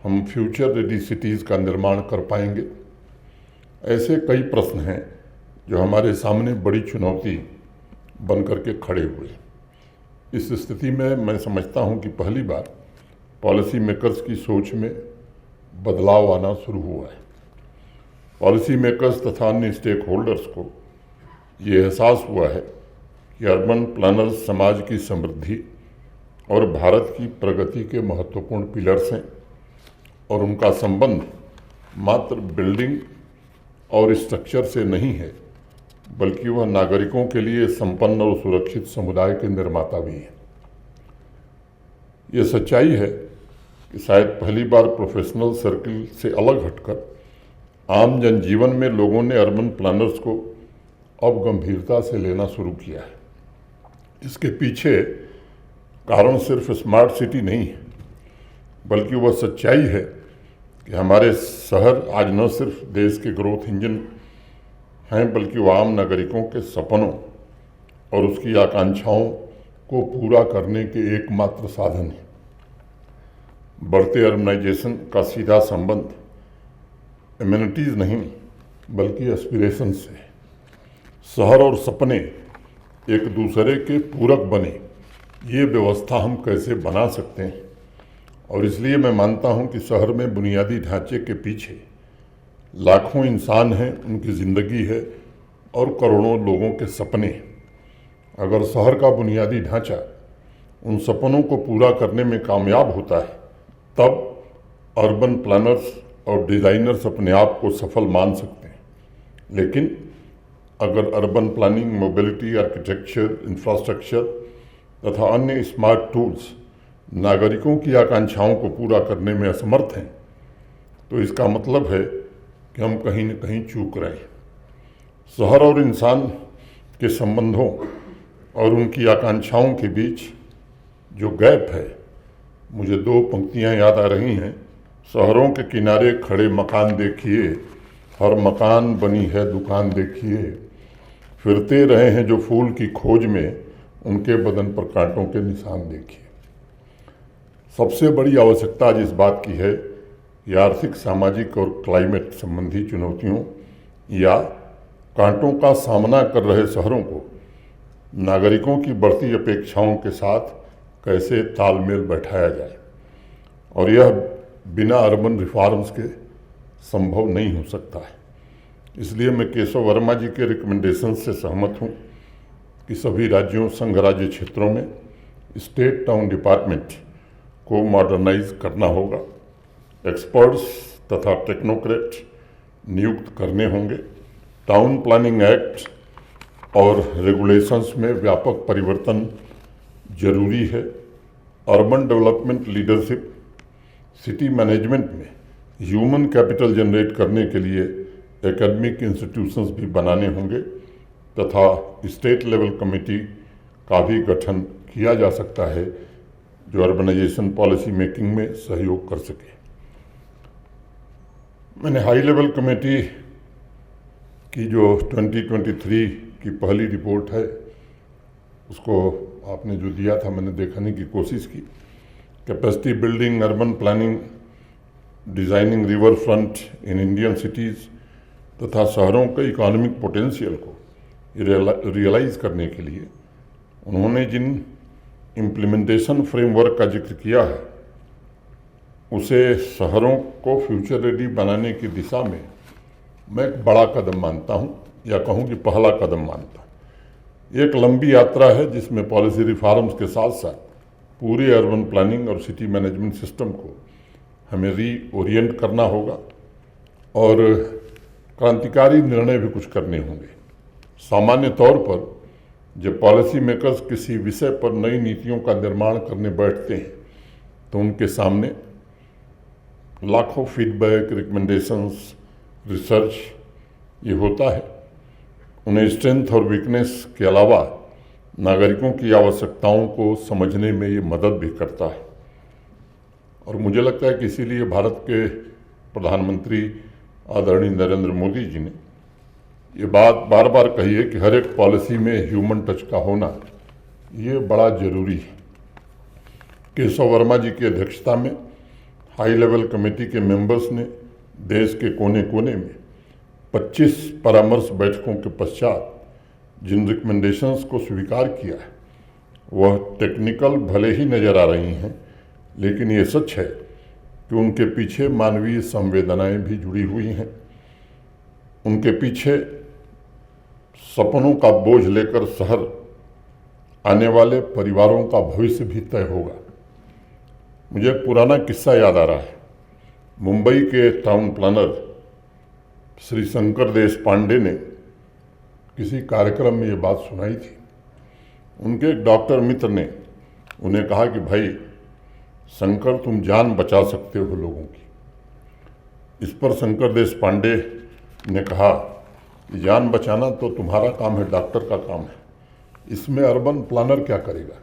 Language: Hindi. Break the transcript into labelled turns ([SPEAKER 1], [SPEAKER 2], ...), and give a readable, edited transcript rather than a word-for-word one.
[SPEAKER 1] हम फ्यूचर रेडी सिटीज़ का निर्माण कर पाएंगे। ऐसे कई प्रश्न हैं जो हमारे सामने बड़ी चुनौती बन करके खड़े हुए। इस स्थिति में मैं समझता हूं कि पहली बार पॉलिसी मेकर्स की सोच में बदलाव आना शुरू हुआ है। पॉलिसी मेकर्स तथा अन्य स्टेक होल्डर्स को ये एहसास हुआ है कि अर्बन प्लानर्स समाज की समृद्धि और भारत की प्रगति के महत्वपूर्ण पिलर्स हैं और उनका संबंध मात्र बिल्डिंग और स्ट्रक्चर से नहीं है, बल्कि वह नागरिकों के लिए संपन्न और सुरक्षित समुदाय के निर्माता भी हैं। ये सच्चाई है कि शायद पहली बार प्रोफेशनल सर्किल से अलग हटकर आम जनजीवन में लोगों ने अर्बन प्लानर्स को अब गंभीरता से लेना शुरू किया है। इसके पीछे कारण सिर्फ स्मार्ट सिटी नहीं है, बल्कि वह सच्चाई है कि हमारे शहर आज न सिर्फ देश के ग्रोथ इंजन हैं, बल्कि वह आम नागरिकों के सपनों और उसकी आकांक्षाओं को पूरा करने के एकमात्र साधन है। बढ़ते अर्बनाइजेशन का सीधा संबंध एमिनिटीज़ नहीं बल्कि एस्पिरेशन से है। शहर और सपने एक दूसरे के पूरक बने, ये व्यवस्था हम कैसे बना सकते हैं। और इसलिए मैं मानता हूं कि शहर में बुनियादी ढांचे के पीछे लाखों इंसान हैं, उनकी ज़िंदगी है और करोड़ों लोगों के सपने। अगर शहर का बुनियादी ढांचा उन सपनों को पूरा करने में कामयाब होता है, तब अर्बन प्लानर्स और डिज़ाइनर्स अपने आप को सफल मान सकते हैं। लेकिन अगर urban planning, mobility, architecture, infrastructure तथा अन्य स्मार्ट टूल्स नागरिकों की आकांक्षाओं को पूरा करने में असमर्थ हैं, तो इसका मतलब है कि हम कहीं न कहीं चूक रहे हैं। शहर और इंसान के संबंधों और उनकी आकांक्षाओं के बीच जो गैप है, मुझे दो पंक्तियां याद आ रही हैं। शहरों के किनारे खड़े मकान देखिए, हर मकान बनी है दुकान देखिए, फिरते रहे हैं जो फूल की खोज में, उनके बदन पर कांटों के निशान देखिए। सबसे बड़ी आवश्यकता आज इस बात की है कि आर्थिक, सामाजिक और क्लाइमेट संबंधी चुनौतियों या कांटों का सामना कर रहे शहरों को नागरिकों की बढ़ती अपेक्षाओं के साथ कैसे तालमेल बैठाया जाए। और यह बिना अर्बन रिफॉर्म्स के संभव नहीं हो सकता है। इसलिए मैं केशव वर्मा जी के रिकमेंडेशन से सहमत हूँ कि सभी राज्यों, संघ राज्य क्षेत्रों में स्टेट टाउन डिपार्टमेंट को मॉडर्नाइज करना होगा। एक्सपर्ट्स तथा टेक्नोक्रेट नियुक्त करने होंगे। टाउन प्लानिंग एक्ट और रेगुलेशंस में व्यापक परिवर्तन जरूरी है। Urban development leadership, city management में ह्यूमन कैपिटल जनरेट करने के लिए एकेडमिक इंस्टीट्यूशंस भी बनाने होंगे तथा स्टेट लेवल कमेटी का भी गठन किया जा सकता है जो अर्बनाइजेशन पॉलिसी मेकिंग में सहयोग कर सके। मैंने हाई लेवल कमेटी की जो 2023 की पहली रिपोर्ट है, उसको आपने जो दिया था मैंने देखने की कोशिश की। Capacity building, urban planning, designing river front in Indian cities तथा शहरों के इकोनॉमिक पोटेंशियल को रियलाइज़ करने के लिए उन्होंने जिन इम्प्लीमेंटेशन फ्रेमवर्क का जिक्र किया है, उसे शहरों को फ्यूचर रेडी बनाने की दिशा में मैं एक बड़ा कदम मानता हूं, या कहूं कि पहला कदम मानता हूं। एक लंबी यात्रा है जिसमें पॉलिसी रिफॉर्म्स के साथ साथ पूरे अर्बन प्लानिंग और सिटी मैनेजमेंट सिस्टम को हमें रीओरिएंट करना होगा और क्रांतिकारी निर्णय भी कुछ करने होंगे। सामान्य तौर पर जब पॉलिसी मेकर्स किसी विषय पर नई नीतियों का निर्माण करने बैठते हैं, तो उनके सामने लाखों फीडबैक, रिकमेंडेशंस, रिसर्च ये होता है। उन्हें स्ट्रेंथ और वीकनेस के अलावा नागरिकों की आवश्यकताओं को समझने में ये मदद भी करता है। और मुझे लगता है कि इसीलिए भारत के प्रधानमंत्री आदरणीय नरेंद्र मोदी जी ने ये बात बार बार कही है कि हर एक पॉलिसी में ह्यूमन टच का होना ये बड़ा जरूरी है। केशव वर्मा जी की अध्यक्षता में हाई लेवल कमेटी के मेंबर्स ने देश के कोने कोने में 25 परामर्श बैठकों के पश्चात जिन रिकमेंडेशंस को स्वीकार किया है वह टेक्निकल भले ही नज़र आ रही हैं, लेकिन ये सच है कि उनके पीछे मानवीय संवेदनाएं भी जुड़ी हुई हैं। उनके पीछे सपनों का बोझ लेकर शहर आने वाले परिवारों का भविष्य भी तय होगा। मुझे एक पुराना किस्सा याद आ रहा है। मुंबई के टाउन प्लानर श्री शंकर देश पांडे ने किसी कार्यक्रम में ये बात सुनाई थी। उनके एक डॉक्टर मित्र ने उन्हें कहा कि भाई शंकर, तुम जान बचा सकते हो लोगों की। इस पर शंकर देश पांडे ने कहा कि जान बचाना तो तुम्हारा काम है, डॉक्टर का काम है, इसमें अर्बन प्लानर क्या करेगा।